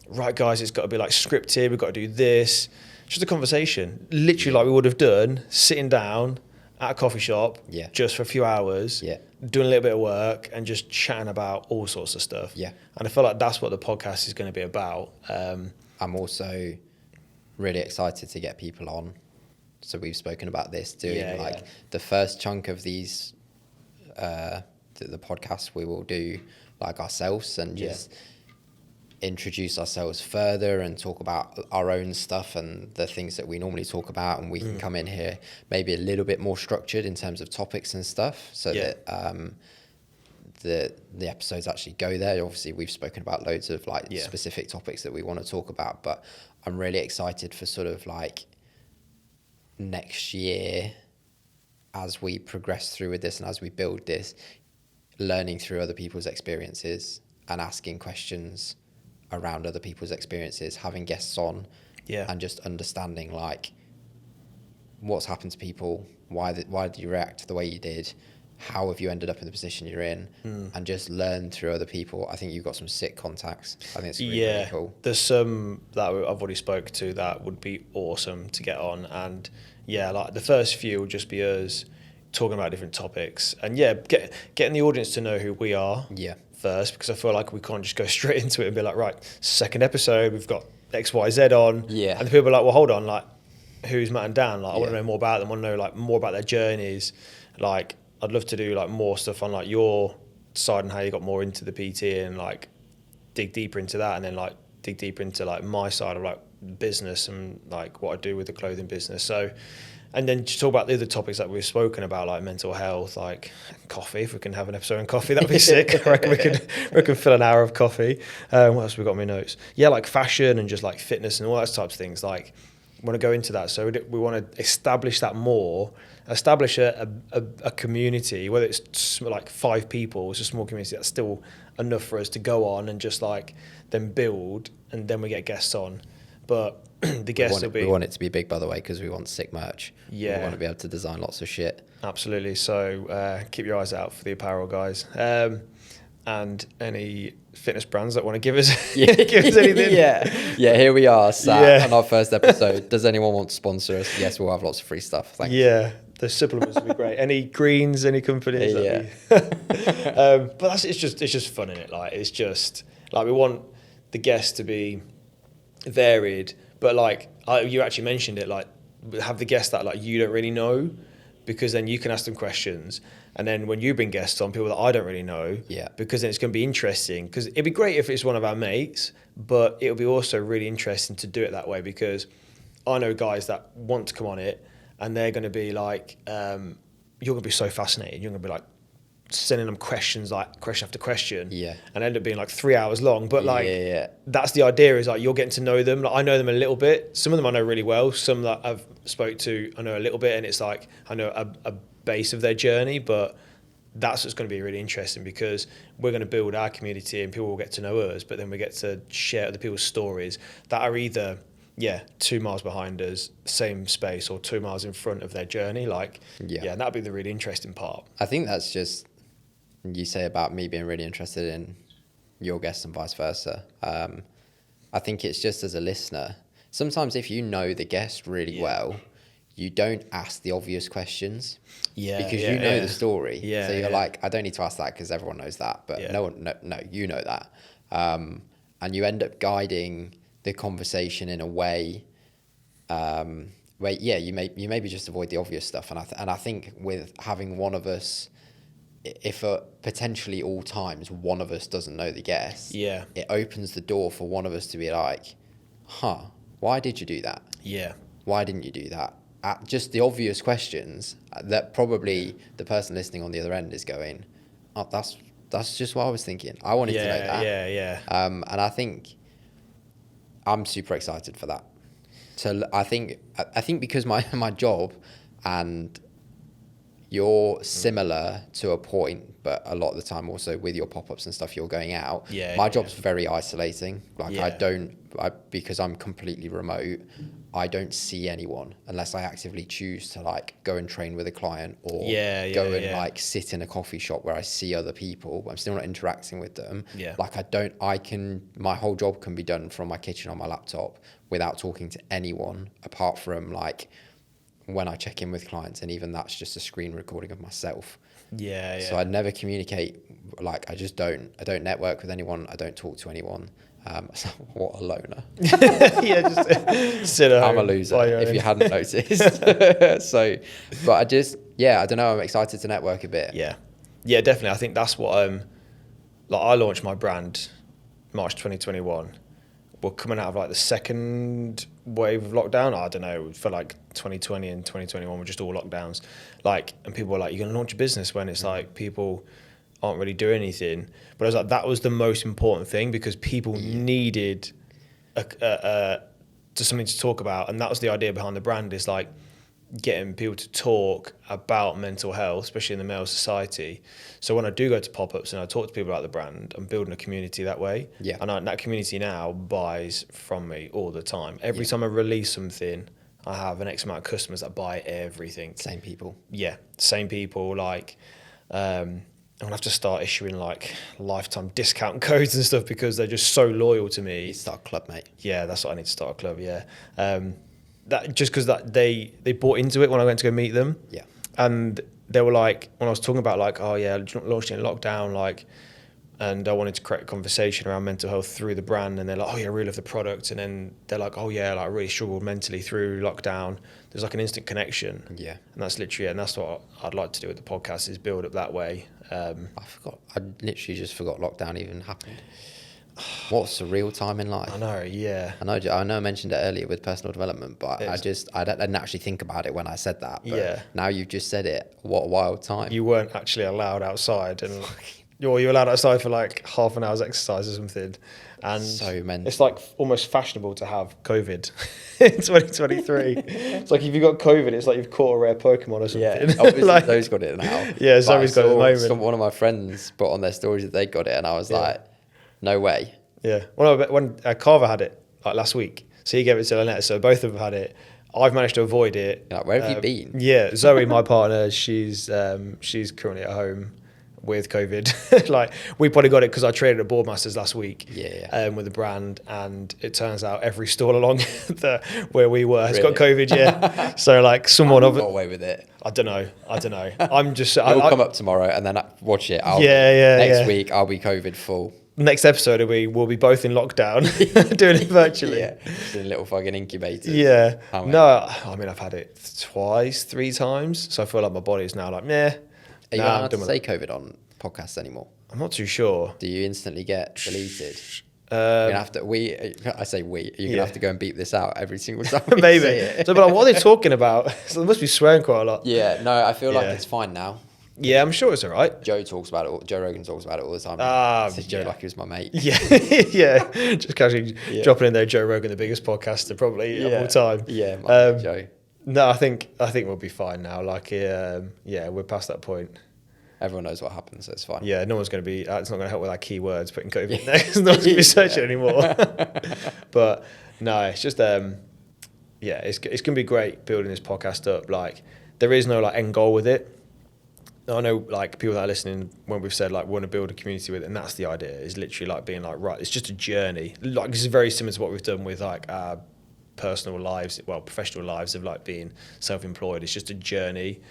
right guys, it's got to be like scripted, we've got to do this. Just a conversation, literally like we would have done sitting down at a coffee shop just for a few hours, doing a little bit of work and just chatting about all sorts of stuff. And I feel like that's what the podcast is going to be about. I'm also really excited to get people on. So we've spoken about this, doing the first chunk of these the podcast we will do like ourselves, and just introduce ourselves further and talk about our own stuff and the things that we normally talk about, and we can come in here maybe a little bit more structured in terms of topics and stuff, so that the episodes actually go there. Obviously we've spoken about loads of like specific topics that we want to talk about, but I'm really excited for sort of like next year, as we progress through with this and as we build this, learning through other people's experiences and asking questions around other people's experiences, having guests on, and just understanding like what's happened to people, why did you react the way you did, how have you ended up in the position you're in, and just learn through other people. I think you've got some sick contacts. I think it's really cool. There's some that I've already spoke to that would be awesome to get on, and like the first few will just be us talking about different topics, and getting the audience to know who we are first, because I feel like we can't just go straight into it and be like, right, second episode, we've got XYZ on, and the people are like, well, hold on, like who's Matt and Dan? Like I want to know more about them, I want to know like more about their journeys. Like I'd love to do like more stuff on like your side and how you got more into the PT, and like dig deeper into that, and then like dig deeper into like my side of like business and like what I do with the clothing business. So, and then to talk about the other topics that we've spoken about, like mental health, like coffee. If we can have an episode on coffee, that'd be sick. I reckon we can fill an hour of coffee. What else have we got on my notes? Like fashion and just like fitness and all those types of things. Like want to go into that. So we want to establish that more, establish a community, whether it's like 5 people, it's a small community, that's still enough for us to go on and just like then build, and then we get guests on. But the guests we want it to be big, by the way, because we want sick merch. We want to be able to design lots of shit. Absolutely. So keep your eyes out for the apparel guys. And any fitness brands that want to give us, give us anything. Here we are sat on our first episode. Does anyone want to sponsor us? Yes, we'll have lots of free stuff. Thanks. The supplements would be great. Any greens, any companies? But it's just fun in it. Like it's just like we want the guests to be varied, but like you actually mentioned it, like have the guests that like you don't really know, because then you can ask them questions, and then when you bring guests on, people that I don't really know, because then it's going to be interesting, because it'd be great if it's one of our mates, but it'll be also really interesting to do it that way, because I know guys that want to come on it and they're going to be like you're going to be so fascinated. You're going to be like sending them questions, like question after question, and end up being like 3 hours long. But like, that's the idea, is like you're getting to know them. Like I know them a little bit. Some of them I know really well. Some that I've spoke to, I know a little bit, and it's like I know a base of their journey. But that's what's going to be really interesting, because we're going to build our community and people will get to know us, but then we get to share other people's stories that are either 2 miles behind us, same space, or 2 miles in front of their journey. Like, and that'd be the really interesting part. I think that's just, you say about me being really interested in your guests and vice versa. I think it's just as a listener, sometimes if you know the guest really well, you don't ask the obvious questions because you know the story. So you're like, I don't need to ask that because everyone knows that, but no, you know that. And you end up guiding the conversation in a way where you maybe just avoid the obvious stuff. And I think with having one of us, if potentially all times one of us doesn't know the guest, it opens the door for one of us to be like, why did you do that? Why didn't you do that? Just the obvious questions that probably the person listening on the other end is going, oh, that's just what I was thinking. I wanted to know that. And I think I'm super excited for that. So I think because my job, and you're similar to a point, but a lot of the time also with your pop-ups and stuff, you're going out. My job's very isolating. Like because I'm completely remote, I don't see anyone unless I actively choose to like go and train with a client or go and like sit in a coffee shop where I see other people, but I'm still not interacting with them. Like my whole job can be done from my kitchen on my laptop without talking to anyone apart from like when I check in with clients, and even that's just a screen recording of myself. So I never communicate. Like I don't network with anyone. I don't talk to anyone. So what a loner. Just sit at home. I'm a loser if you hadn't noticed. So, but I don't know. I'm excited to network a bit. Yeah, definitely. I think that's what like I launched my brand March 2021. We're coming out of like the second wave of lockdown. I don't know, for like 2020 and 2021 were just all lockdowns. Like, and people were like, you're going to launch a business when it's like people aren't really doing anything. But I was like, that was the most important thing, because people needed something to talk about. And that was the idea behind the brand, is like getting people to talk about mental health, especially in the male society. So when I do go to pop-ups and I talk to people about the brand, I'm building a community that way. And that community now buys from me all the time. Every time I release something, I have an X amount of customers that buy everything. Same people. Same people. Like, I'm gonna have to start issuing like lifetime discount codes and stuff, because they're just so loyal to me. You start a club, mate. Yeah, that's what I need to start a club. That just because that they bought into it when I went to go meet them. And they were like, when I was talking about like, oh yeah, launched in lockdown, like, and I wanted to create a conversation around mental health through the brand, and they're like, oh yeah, I really love the product, and then they're like, oh yeah, like I really struggled mentally through lockdown. There's like an instant connection. And that's literally it. And that's what I'd like to do with the podcast, is build up that way. I literally just forgot lockdown even happened. What a surreal time in life. I know, I know I mentioned it earlier with personal development, but I didn't actually think about it when I said that. But now you've just said it. What a wild time. You weren't actually allowed outside, and you're allowed outside for like half an hour's exercise or something. And so mental. It's like almost fashionable to have COVID in 2023. It's like if you got COVID, it's like you've caught a rare Pokemon or something. Like, Zoe's got it now. Zoe's got it at the moment. One of my friends put on their stories that they got it, and I was like, no way. When Carver had it like last week, so he gave it to Lynette, so both of them had it. I've managed to avoid it. Like, where have you been? Zoe, my partner, she's currently at home with COVID. Like, we probably got it because I traded at Boardmasters last week with the brand, and it turns out every stall along where we were has got COVID. So like someone got away with it. I don't know. I'm just. You'll come up tomorrow and then watch it. Next week I'll be COVID full. Next episode we'll be both in lockdown doing it virtually. Just in little fucking incubators. No, I mean I've had it 3 times, so I feel like my body is now like meh. Are you allowed to say COVID on podcasts anymore? I'm not too sure. Do you instantly get deleted? You're gonna have to I say we. You're gonna have to go and beep this out every single time. Maybe. So, but like, what are they talking about? So they must be swearing quite a lot. Yeah. No, I feel like it's fine now. Yeah, I'm sure it's all right. Joe talks about it. Joe Rogan talks about it all the time. Says Joe like he was my mate. Yeah, yeah. Just casually dropping in there. Joe Rogan, the biggest podcaster probably of all time. Yeah, my mate, Joe. No, I think we'll be fine now. Like, we're past that point. Everyone knows what happens, so it's fine. Yeah, no one's going to be. It's not going to help with our keywords, putting COVID in there. Because no one's going to be searching anymore. But no, it's just it's going to be great building this podcast up. Like, there is no like end goal with it. I know like people that are listening when we've said like we want to build a community with it, and that's the idea. Is literally like being like, right, it's just a journey. Like, this is very similar to what we've done with like our personal lives, well, professional lives of like being self-employed. It's just a journey.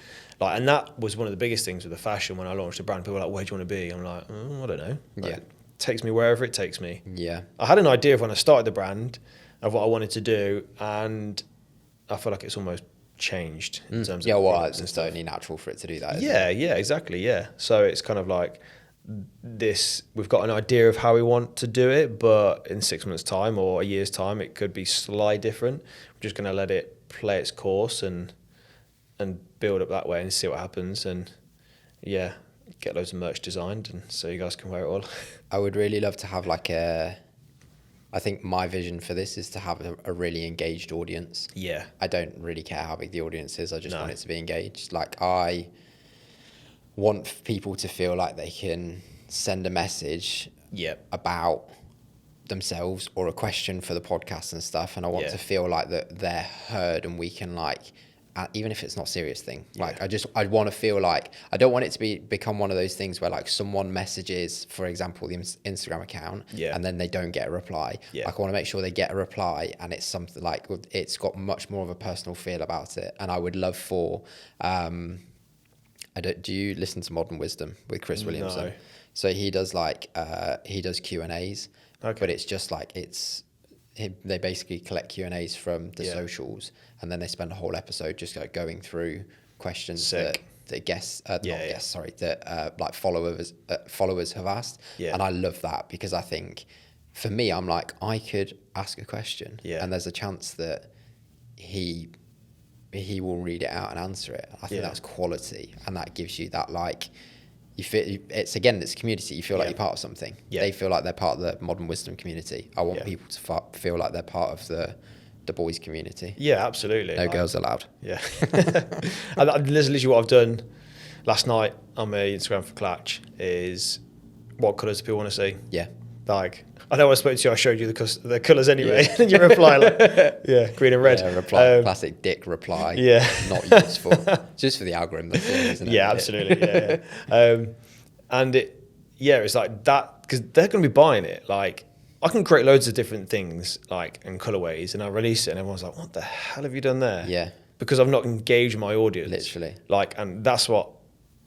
Like, and that was one of the biggest things with the fashion when I launched the brand. People were like, where do you want to be? I'm like, I don't know. Like, it takes me wherever it takes me. Yeah. I had an idea of when I started the brand of what I wanted to do, and I feel like it's almost changed in terms of it's only natural for it to do that. Yeah, exactly. Yeah. So it's kind of like this, we've got an idea of how we want to do it, but in 6 months' time or a year's time, it could be slightly different. We're just going to let it play its course and build up that way and see what happens, and get loads of merch designed, and so you guys can wear it all. I would really love to have like I think my vision for this is to have a really engaged audience. Yeah. I don't really care how big the audience is. I just want it to be engaged. Like, I want people to feel like they can send a message about themselves or a question for the podcast and stuff. And I want to feel like that they're heard, and we can like, even if it's not a serious thing, like I want to feel like, I don't want it to become one of those things where like someone messages, for example, the Instagram account, and then they don't get a reply. Like, I want to make sure they get a reply, and it's something like, it's got much more of a personal feel about it. And I would love for, do you listen to Modern Wisdom with Chris Williamson? No. So he does like, he does Q&As, but it's just like, they basically collect Q&As from the socials, and then they spend a whole episode just like going through questions that like followers have asked. And I love that, because I think for me, I'm like, I could ask a question and there's a chance that he will read it out and answer it. I think that's quality, and that gives you that like, you feel it's community. You feel like you're part of something. They feel like they're part of the Modern Wisdom community. I want people to feel like they're part of the boys community. Yeah, absolutely. No girls allowed. Yeah. And that's literally what I've done last night on my Instagram for Clutch is, what colours do people want to see? Yeah. Like, I know I spoke to you, I showed you the colours anyway, and you reply like, green and red. Yeah, classic dick reply. Yeah. Not useful. Just for the algorithm, isn't it? Yeah, absolutely. Yeah. And it's like that, because they're going to be buying it. Like, I can create loads of different things, like, and colourways, and I release it, and everyone's like, what the hell have you done there? Yeah. Because I've not engaged my audience. Literally. Like, and that's what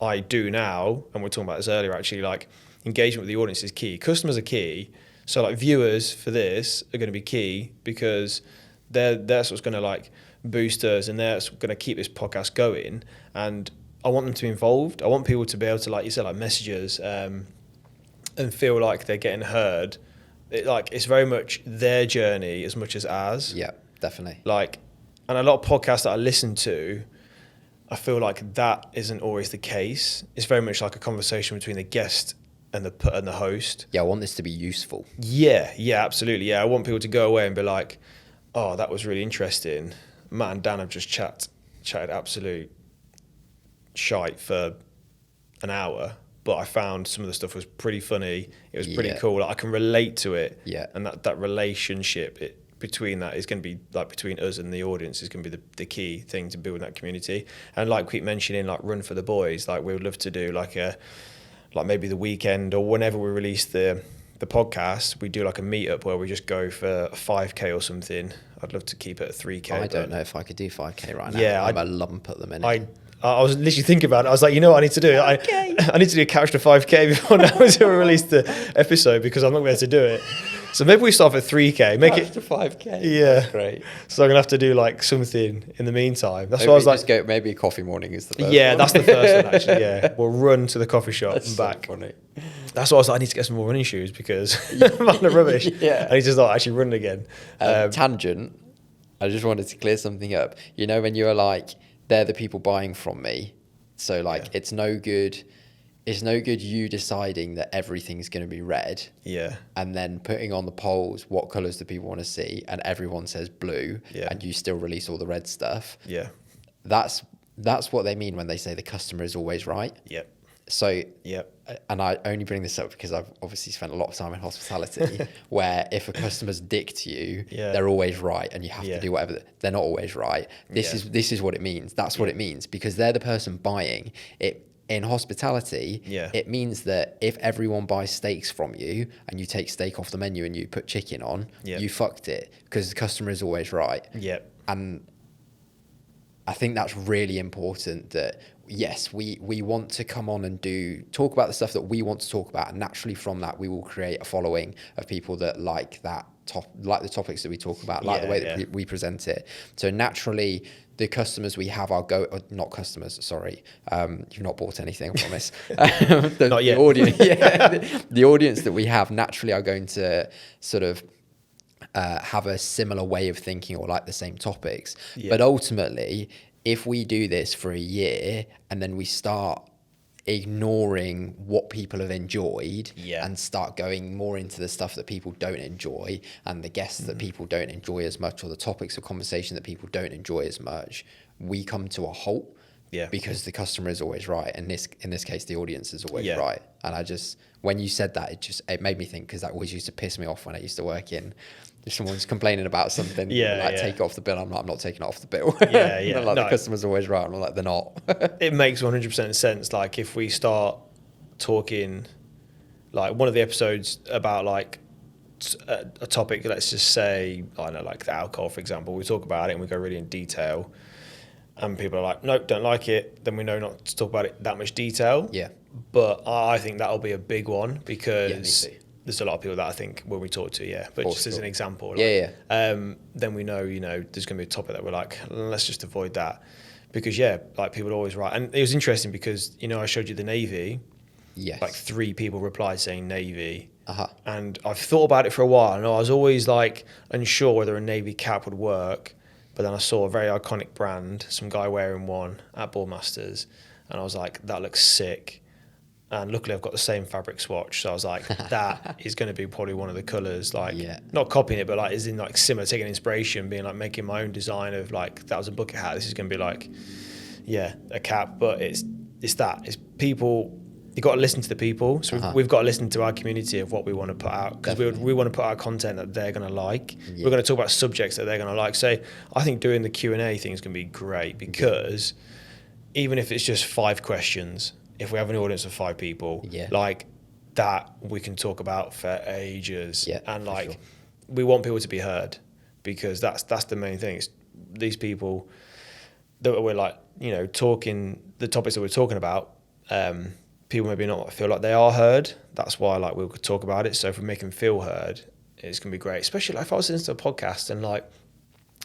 I do now, and we were talking about this earlier, actually, like, engagement with the audience is key. Customers are key. So, like, viewers for this are going to be key, because that's what's going to, like, boost us, and that's going to keep this podcast going. And I want them to be involved. I want people to be able to, like you said, like, message us and feel like they're getting heard. It's very much their journey as much as ours. Yeah, definitely. Like, and a lot of podcasts that I listen to, I feel like that isn't always the case. It's very much like a conversation between the guest and the host. Yeah, I want this to be useful. Yeah, absolutely. Yeah, I want people to go away and be like, oh, that was really interesting. Matt and Dan have just chatted absolute shite for an hour, but I found some of the stuff was pretty funny. It was pretty cool. Like, I can relate to it. Yeah. And that relationship between that is going to be, like, between us and the audience is going to be the key thing to build that community. And like we keep mentioning, like, Run for the Boys, like, we would love to do like maybe the weekend or whenever we release the podcast, we do like a meetup where we just go for a 5K or something. I'd love to keep it at 3K. I don't know if I could do 5K right now. Yeah, I'm a lump at the minute. I was literally thinking about it. I was like, you know what I need to do? I need to do a couch to 5K before now until we release the episode, because I'm not going to do it. So maybe we start off at 3K, make it to 5K. Yeah, That's great. So I'm gonna have to do like something in the meantime. That's Maybe why I was like, just go, maybe a coffee morning is the first yeah, one. that's the first one actually. Yeah, we'll run to the coffee shop That's and so back. funny. That's why I was like, I need to get some more running shoes because I'm on the rubbish. Yeah. I need to start actually running again. Tangent. I just wanted to clear something up. You know, when you were like, they're the people buying from me. So like, it's no good. It's no good you deciding that everything's going to be red. Yeah. And then putting on the polls, what colours do people want to see? And everyone says blue. Yeah. And you still release all the red stuff. Yeah. That's what they mean when they say the customer is always right. Yep. So, Yep. and I only bring this up because I've obviously spent a lot of time in hospitality where if a customer's dick to you, they're always right and you have to do whatever. They're not always right. This is what it means. That's what it means because they're the person buying it. In hospitality, it means that if everyone buys steaks from you and you take steak off the menu and you put chicken on, you fucked it because the customer is always right. Yep. And I think that's really important that, yes, we want to come on and talk about the stuff that we want to talk about. And naturally from that, we will create a following of people that like that like the topics that we talk about, like the way that we present it. So naturally, the customers we have not customers, sorry. You've not bought anything, I promise. Not yet. The audience that we have naturally are going to sort of have a similar way of thinking or like the same topics. But ultimately, if we do this for a year and then we start ignoring what people have enjoyed and start going more into the stuff that people don't enjoy and the guests that people don't enjoy as much or the topics of conversation that people don't enjoy as much, we come to a halt because the customer is always right. And in this case, the audience is always right. And I just, when you said that, it made me think, because that always used to piss me off when I used to work in. If someone's complaining about something, take it off the bill. I'm not taking it off the bill. The customer's always right. I'm like, they're not. It makes 100% sense. Like if we start talking, like one of the episodes about like a topic, let's just say, I don't know, like the alcohol, for example, we talk about it and we go really in detail and people are like, nope, don't like it. Then we know not to talk about it that much detail. Yeah. But I think that'll be a big one because there's a lot of people that I think when we talk to, but just as an example, like, then we know, there's going to be a topic that we're like, let's just avoid that because like people are always right. And it was interesting because, I showed you the Navy, like 3 people replied saying Navy. And I've thought about it for a while and I was always like unsure whether a Navy cap would work. But then I saw a very iconic brand, some guy wearing one at Boardmasters and I was like, that looks sick. And luckily I've got the same fabric swatch. So I was like, that is going to be probably one of the colours, like not copying it, but like is in like similar, taking inspiration, being like making my own design of like, that was a bucket hat. This is going to be like, a cap, but it's people, you got to listen to the people. So we've got to listen to our community of what we want to put out because we want to put out content that they're going to like. We're going to talk about subjects that they're going to like. So I think doing the Q&A thing is going to be great because even if it's just 5 questions, if we have an audience of 5 people, like that we can talk about for ages. And like, we want people to be heard because that's the main thing. It's these people that we're like, talking, the topics that we're talking about, people maybe not feel like they are heard. That's why like we could talk about it. So if we make them feel heard, it's going to be great. Especially like if I was listening to a podcast and like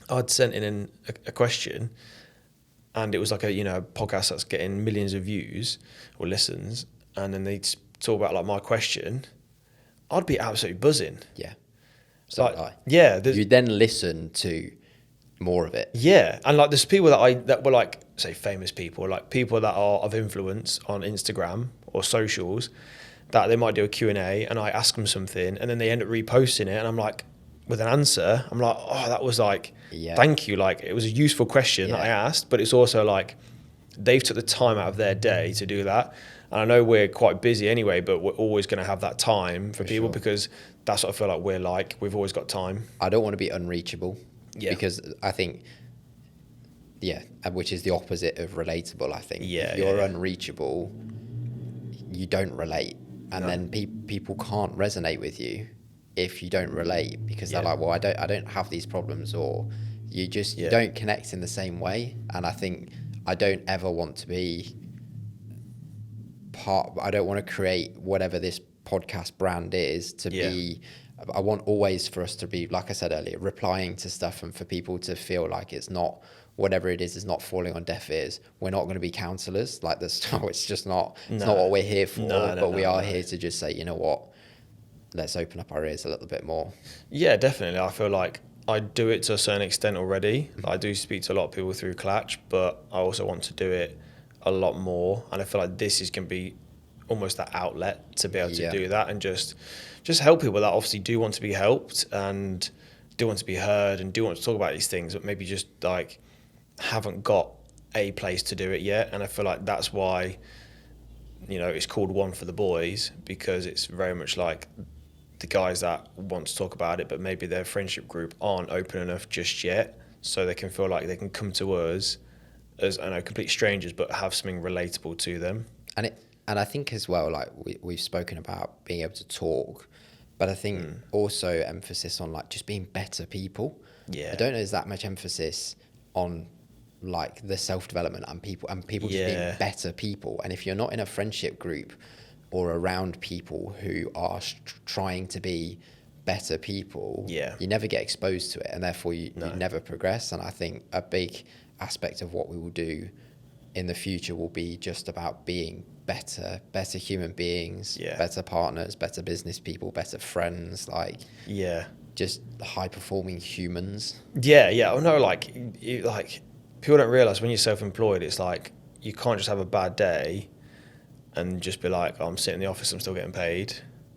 I'd sent in a question and it was like a podcast that's getting millions of views or listens, and then they talk about like my question, I'd be absolutely buzzing. So like, you then listen to more of it. And like there's people that were like, say, famous people, like people that are of influence on Instagram or socials, that they might do a Q&A and I ask them something and then they end up reposting it and I'm like, with an answer, I'm like, oh, that was like, thank you. Like it was a useful question that I asked, but it's also like they've took the time out of their day to do that. And I know we're quite busy anyway, but we're always going to have that time for people because that's what I feel like we're like. We've always got time. I don't want to be unreachable because I think, which is the opposite of relatable, I think. If you're unreachable, you don't relate. And then people can't resonate with you if you don't relate because they're like, well, I don't have these problems, or you just don't connect in the same way. And I think I don't ever want to be I don't want to create whatever this podcast brand is to be I want always for us to be, like I said earlier, replying to stuff, and for people to feel like it's not, whatever it is not falling on deaf ears. We're not going to be counsellors. Like this, it's just not. It's not what we're here for. But we are here to just say, you know what, let's open up our ears a little bit more. Yeah, definitely. I feel like I do it to a certain extent already. I do speak to a lot of people through Klatch, but I also want to do it a lot more. And I feel like this is going to be almost that outlet to be able to do that, and just help people that obviously do want to be helped and do want to be heard and do want to talk about these things, but maybe just like haven't got a place to do it yet. And I feel like that's why, you know, it's called One for the Boys, because it's very much like the guys that want to talk about it, but maybe their friendship group aren't open enough just yet, so they can feel like they can come to us as, I know, complete strangers, but have something relatable to them. And I think as well, like we've spoken about being able to talk, but I think also emphasis on like just being better people. Yeah. I don't know there's that much emphasis on like the self-development and people just being better people. And if you're not in a friendship group or around people who are trying to be better people, you never get exposed to it, and therefore you never progress. And I think a big aspect of what we will do in the future will be just about being better human beings, better partners, better business people, better friends, like just high performing humans. Oh no, like people don't realize when you're self-employed, it's like you can't just have a bad day and just be like, oh, I'm sitting in the office, I'm still getting paid.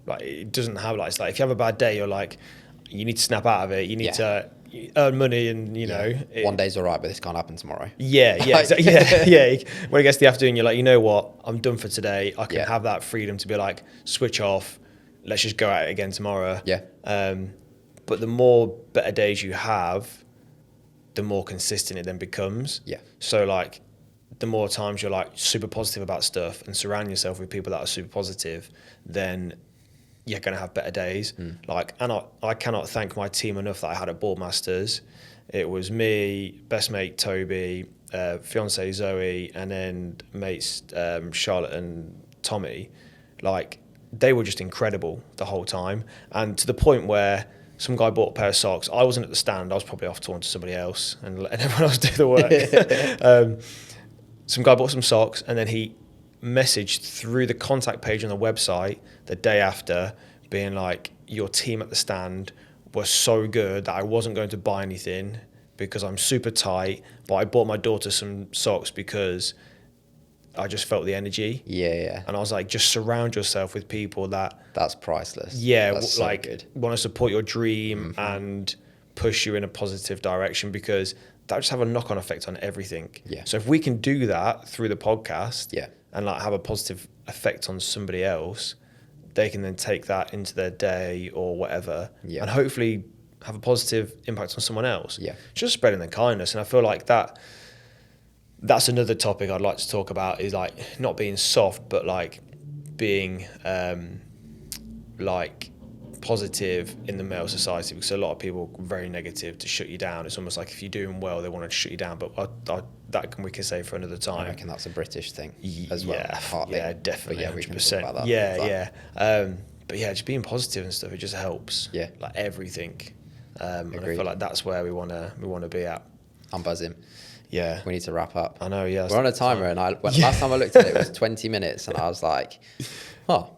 Like it doesn't have like, it's like if you have a bad day, you're like, you need to snap out of it, you need to earn money, and you know one day's all right, but this can't happen tomorrow. When it gets to the afternoon, you're like, you know what, I'm done for today. I can have that freedom to be like, switch off, let's just go at it again tomorrow. But the more better days you have, the more consistent it then becomes. So like the more times you're like super positive about stuff and surround yourself with people that are super positive, then you're going to have better days. Like, and I cannot thank my team enough that I had at Boardmasters. It was me, best mate Toby, fiance Zoe, and then mates Charlotte and Tommy. Like, they were just incredible the whole time, and to the point where some guy bought a pair of socks. I wasn't at the stand. I was probably off talking to somebody else and letting everyone else do the work. Some guy bought some socks, and then he messaged through the contact page on the website the day after being like, your team at the stand was so good that I wasn't going to buy anything because I'm super tight, but I bought my daughter some socks because I just felt the energy. And I was like, just surround yourself with people that's priceless. That's like so want to support your dream and push you in a positive direction, because that just have a knock-on effect on everything. So if we can do that through the podcast and like have a positive effect on somebody else, they can then take that into their day or whatever, and hopefully have a positive impact on someone else. Just spreading the kindness. And I feel like that's another topic I'd like to talk about, is like not being soft, but like being like positive in the male society, because a lot of people are very negative to shut you down. It's almost like if you're doing well, they want to shut you down, but we can say for another time. I reckon that's a British thing as well. Partly. Definitely. But we can talk about that. But just being positive and stuff, it just helps. Like everything. And I feel like that's where we want to be at. I'm buzzing. Yeah. We need to wrap up. I know, We're on a timer, and last time I looked at it, it was 20 minutes, and I was like,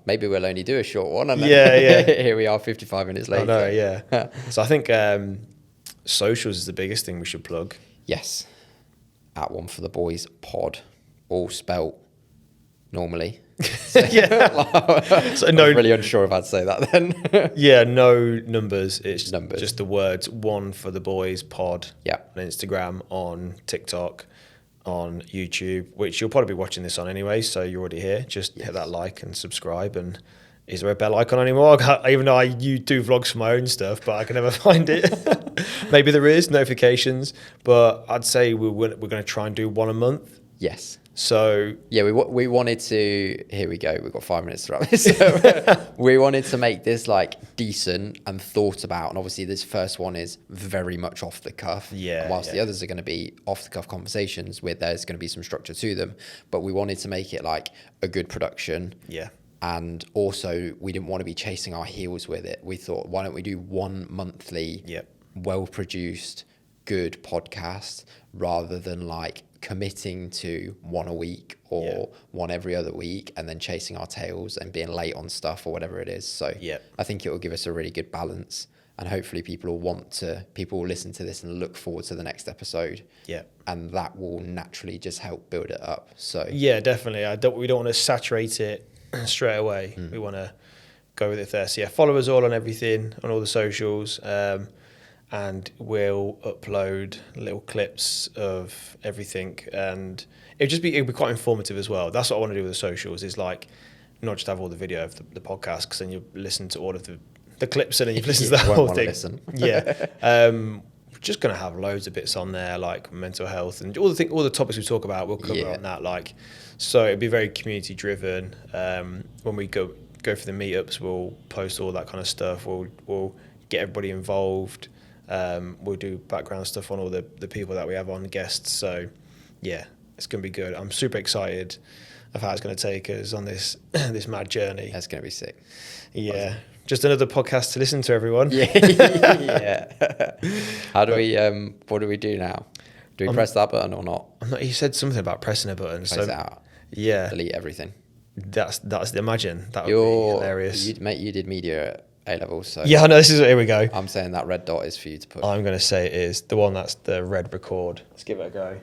maybe we'll only do a short one. And then here we are 55 minutes later. I know, So I think socials is the biggest thing we should plug. Yes. At One for the Boys pod, all spelt normally. So I'm really unsure if I'd say that then. No numbers. It's numbers. Just the words One for the Boys pod. On Instagram, on TikTok, on YouTube, which you'll probably be watching this on anyway, so you're already here. Just hit that like and subscribe. And is there a bell icon anymore? Even though you do vlogs for my own stuff, but I can never find it. Maybe there is notifications, but I'd say we're going to try and do one a month. Yes. So we wanted to. Here we go. We've got 5 minutes to wrap this. So we wanted to make this like decent and thought about, and obviously this first one is very much off the cuff. And whilst the others are going to be off the cuff conversations, there's going to be some structure to them, but we wanted to make it like a good production. And also, we didn't want to be chasing our heels with it. We thought, why don't we do one monthly, well-produced, good podcast rather than like committing to one a week or one every other week and then chasing our tails and being late on stuff or whatever it is. So I think it will give us a really good balance, and hopefully people will listen to this and look forward to the next episode. And that will naturally just help build it up. So yeah, definitely. We don't want to saturate it straight away. We want to go with it there. So yeah, follow us all on everything, on all the socials. And we'll upload little clips of everything, and it'll be quite informative as well. That's what I want to do with the socials, is like not just have all the video of the podcast, because then you listen to all of the clips and then you've listened to the whole thing. We're just going to have loads of bits on there, like mental health and all the topics we talk about, we'll cover on that. Like, so it'll be very community driven. When we go for the meetups, we'll post all that kind of stuff. We'll get everybody involved. We'll do background stuff on all the people that we have on guests. So yeah, it's going to be good. I'm super excited of how it's going to take us on this this mad journey. That's going to be sick. Yeah. Awesome. Just another podcast to listen to, everyone. Yeah. How do we, what do we do now? Do we press that button or not? You said something about pressing a button. Close it out. Yeah. Delete everything. That's imagine. That would be hilarious. You did media at A-level, so... Yeah, I know, here we go. I'm saying that red dot is for you to put. I'm going to say it is. The one that's the red record. Let's give it a go.